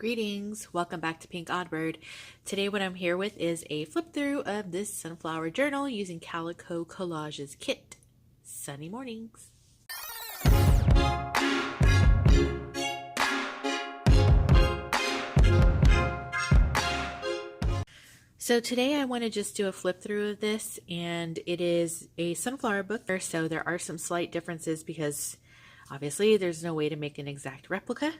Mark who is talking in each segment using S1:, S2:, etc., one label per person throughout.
S1: Greetings, welcome back to Pink Oddbird. Today what I'm here with is a flip through of this sunflower journal using Calico Collage's kit. Sunny mornings. So today I want to just do a flip through of this, and it is a sunflower book, so there are some slight differences because obviously there's no way to make an exact replica.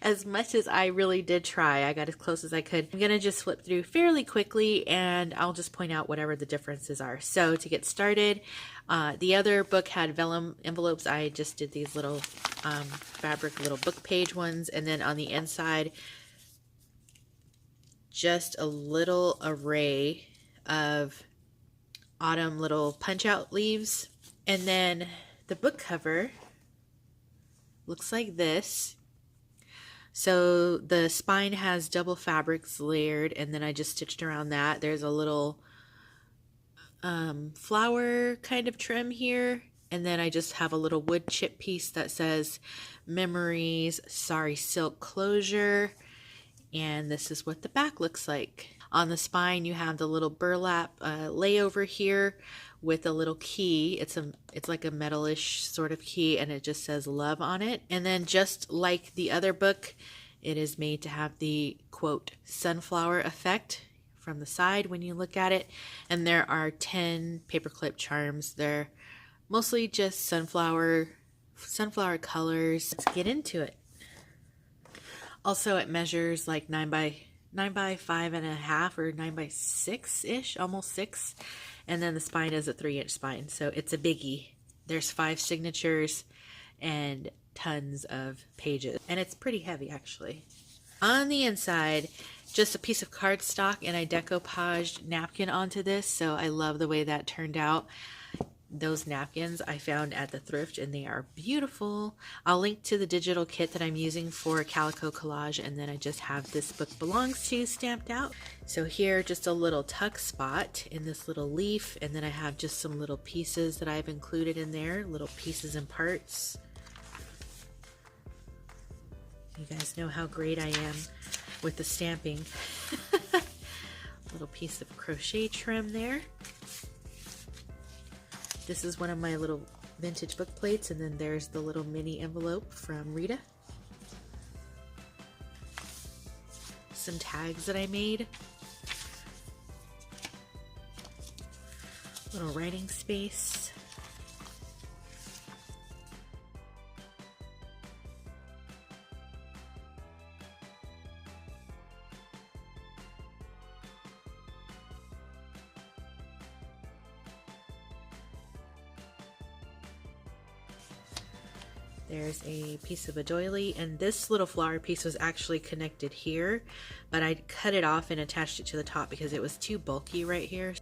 S1: As much as I really did try, I got as close as I could. I'm going to just flip through fairly quickly and I'll just point out whatever the differences are. So to get started, the other book had vellum envelopes. I just did these little fabric little book page ones, and then on the inside just a little array of autumn little punch out leaves. And then the book cover looks like this. So the spine has double fabrics layered, and then I just stitched around that. There's a little flower kind of trim here, and then I just have a little wood chip piece that says Memories, Sorry Silk Closure, and this is what the back looks like. On the spine you have the little burlap layover here with a little key. It's like a metalish sort of key, and it just says love on it. And then just like the other book, it is made to have the quote sunflower effect from the side when you look at it. And there are 10 paperclip charms. They're mostly just sunflower colors. Let's get into it. Also, it measures like 9 by 5.5 or 9 by 6-ish, almost 6. And then the spine is a 3-inch spine, so it's a biggie. There's 5 signatures and tons of pages, and it's pretty heavy actually. On the inside, just a piece of cardstock, and I decoupaged napkin onto this, so I love the way that turned out. Those napkins I found at the thrift, and they are beautiful. I'll link to the digital kit that I'm using for Calico Collage, and then I just have This Book Belongs To stamped out. So here, just a little tuck spot in this little leaf, and then I have just some little pieces that I've included in there, little pieces and parts. You guys know how great I am with the stamping. Little piece of crochet trim there. This is one of my little vintage book plates, and then there's the little mini envelope from Rita. Some tags that I made. Little writing space. There's a piece of a doily, and this little flower piece was actually connected here, but I cut it off and attached it to the top because it was too bulky right here.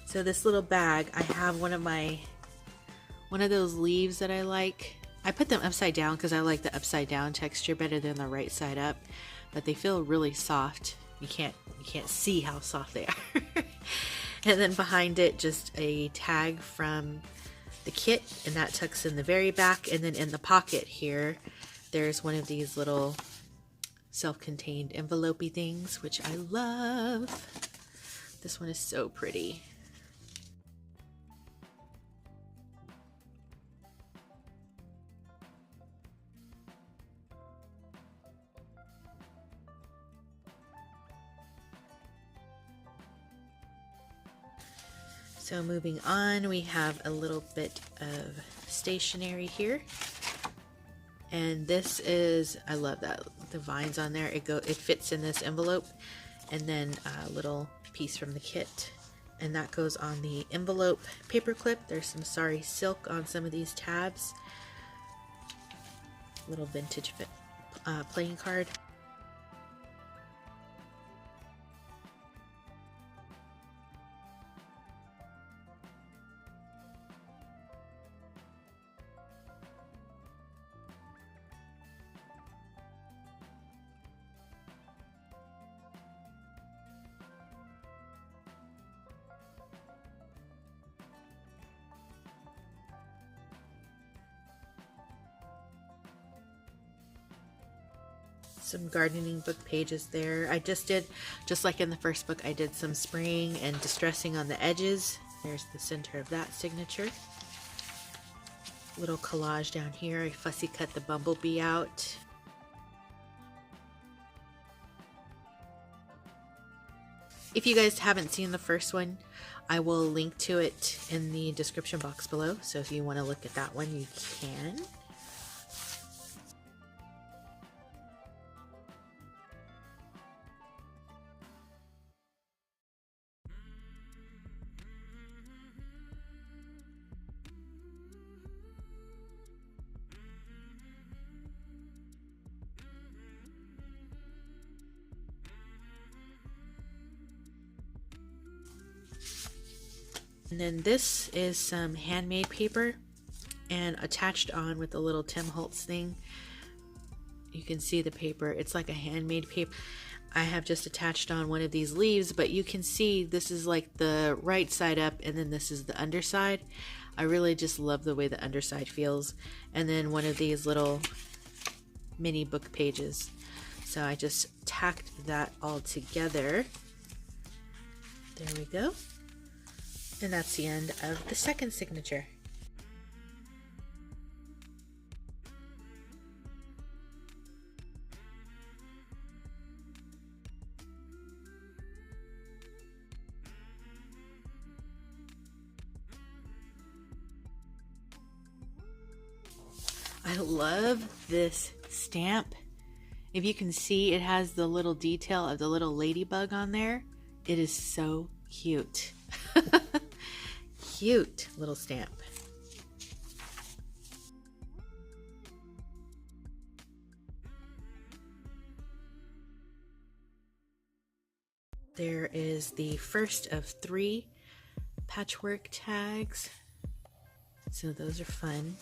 S1: So this little bag, I have one of those leaves that I like. I put them upside down because I like the upside down texture better than the right side up, but they feel really soft. You can't see how soft they are. And then behind it, just a tag from the kit, and that tucks in the very back. And then in the pocket here, there's one of these little self-contained envelope-y things, which I love. This one is so pretty. So moving on, we have a little bit of stationery here. And this is, I love that, the vines on there. It fits in this envelope. And then a little piece from the kit. And that goes on the envelope paper clip. There's some Sorry Silk on some of these tabs. Little vintage playing card. Some gardening book pages there. I just did, just like in the first book, I did some spraying and distressing on the edges. There's the center of that signature. Little collage down here. I fussy cut the bumblebee out. If you guys haven't seen the first one, I will link to it in the description box below. So if you want to look at that one, you can. And then this is some handmade paper, and attached on with the little Tim Holtz thing, you can see the paper. It's like a handmade paper. I have just attached on one of these leaves, but you can see this is like the right side up, and then this is the underside. I really just love the way the underside feels. And then one of these little mini book pages. So I just tacked that all together. There we go. And that's the end of the second signature. I love this stamp. If you can see, it has the little detail of the little ladybug on there. It is so cute. Cute little stamp. There is the first of 3 patchwork tags. So those are fun.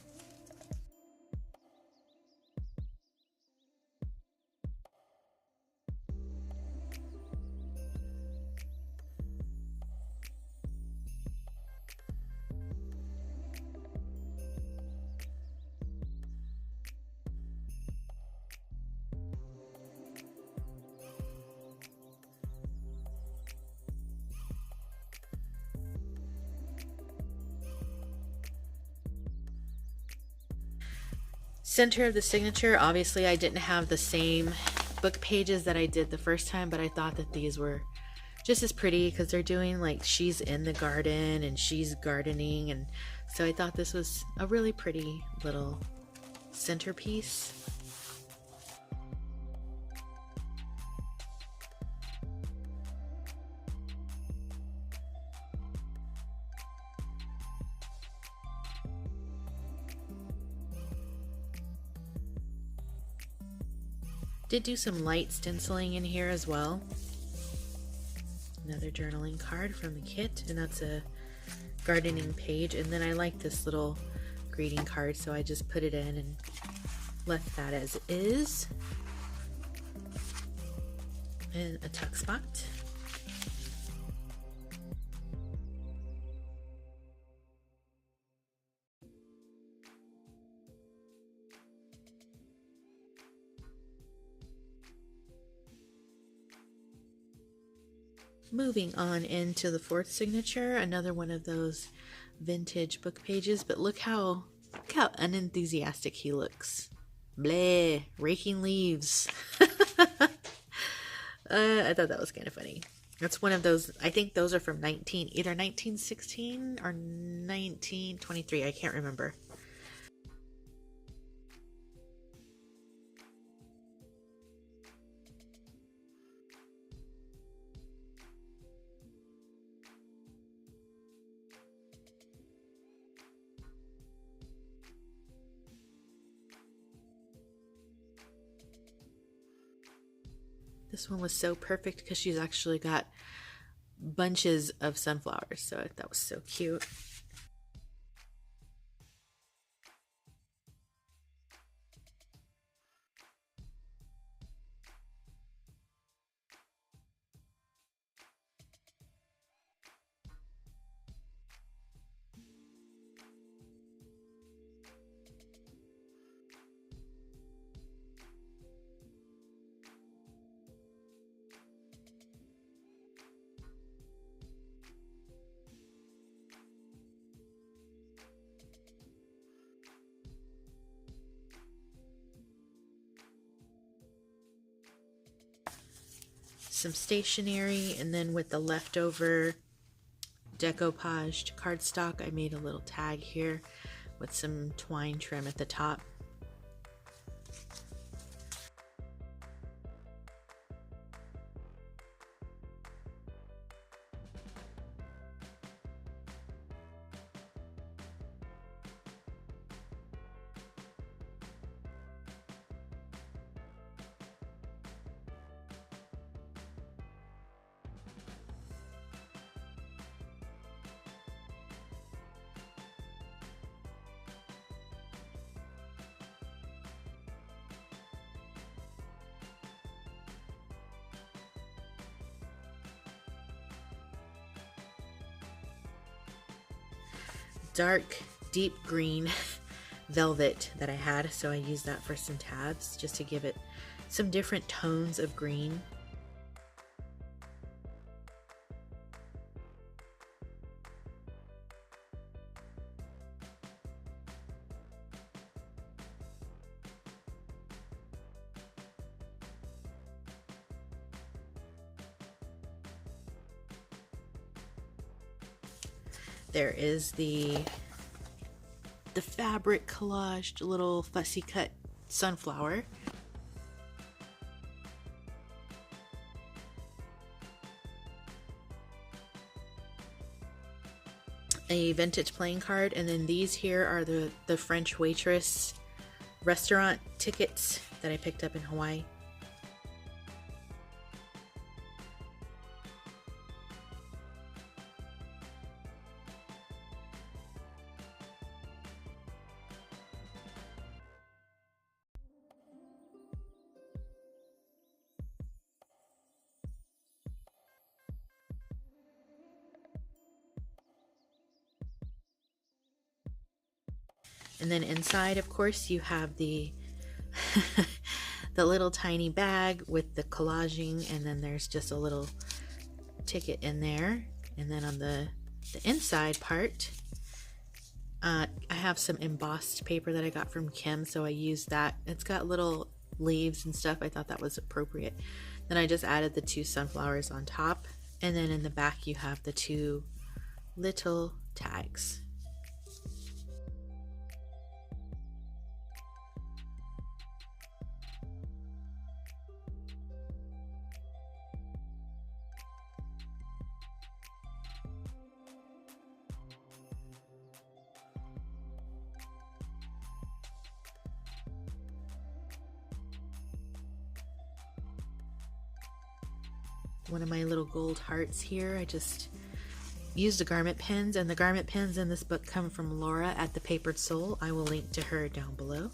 S1: Center of the signature, obviously I didn't have the same book pages that I did the first time, but I thought that these were just as pretty because they're doing like she's in the garden and she's gardening, and so I thought this was a really pretty little centerpiece. Did do some light stenciling in here as well. Another journaling card from the kit, and that's a gardening page. And then I like this little greeting card, so I just put it in and left that as is. And a tuck spot. Moving on into the fourth signature, another one of those vintage book pages, but look how unenthusiastic he looks. Bleh, raking leaves. I thought that was kind of funny. That's one of those, I think those are from either 1916 or 1923, I can't remember. This one was so perfect because she's actually got bunches of sunflowers, so that was so cute. some stationery, and then with the leftover decoupaged cardstock, I made a little tag here with some twine trim at the top. Dark deep green velvet that I had, so I used that for some tabs just to give it some different tones of green. There is the fabric collaged little fussy cut sunflower. A vintage playing card, and then these here are the French waitress restaurant tickets that I picked up in Hawaii. And then inside, of course, you have the the little tiny bag with the collaging, and then there's just a little ticket in there. And then on the inside part, I have some embossed paper that I got from Kim, so I used that. It's got little leaves and stuff. I thought that was appropriate. Then I just added the two sunflowers on top, and then in the back you have the two little tags. One of my little gold hearts here, I just used the garment pins, and the garment pins in this book come from Laura at thePaperedSoul. I will link to her down below.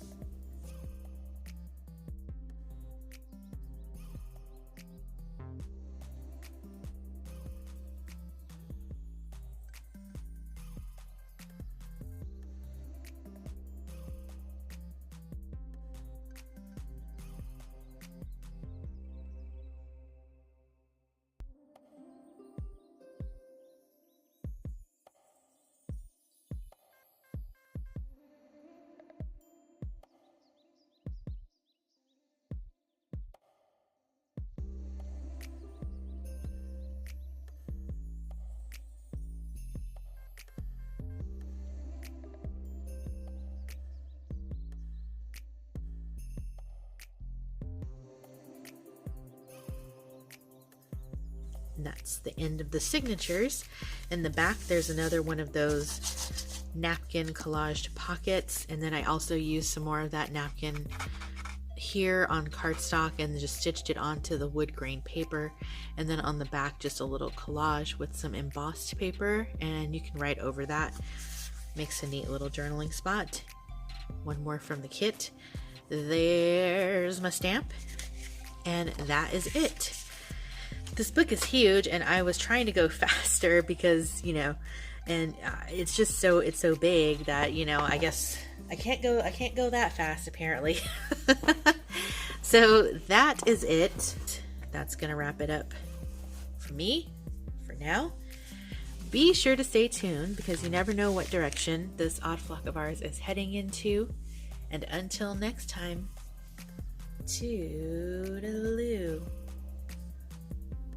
S1: And that's the end of the signatures. In the back, there's another one of those napkin collaged pockets, and then I also used some more of that napkin here on cardstock and just stitched it onto the wood grain paper. And then on the back, just a little collage with some embossed paper, and you can write over that. Makes a neat little journaling spot. One more from the kit. There's my stamp, and that is it. This book is huge, and I was trying to go faster because, you know, and it's just so big that, you know, I guess I can't go that fast apparently. So that is it. That's gonna wrap it up for me for now. Be sure to stay tuned because you never know what direction this odd flock of ours is heading into. And until next time, toodaloo.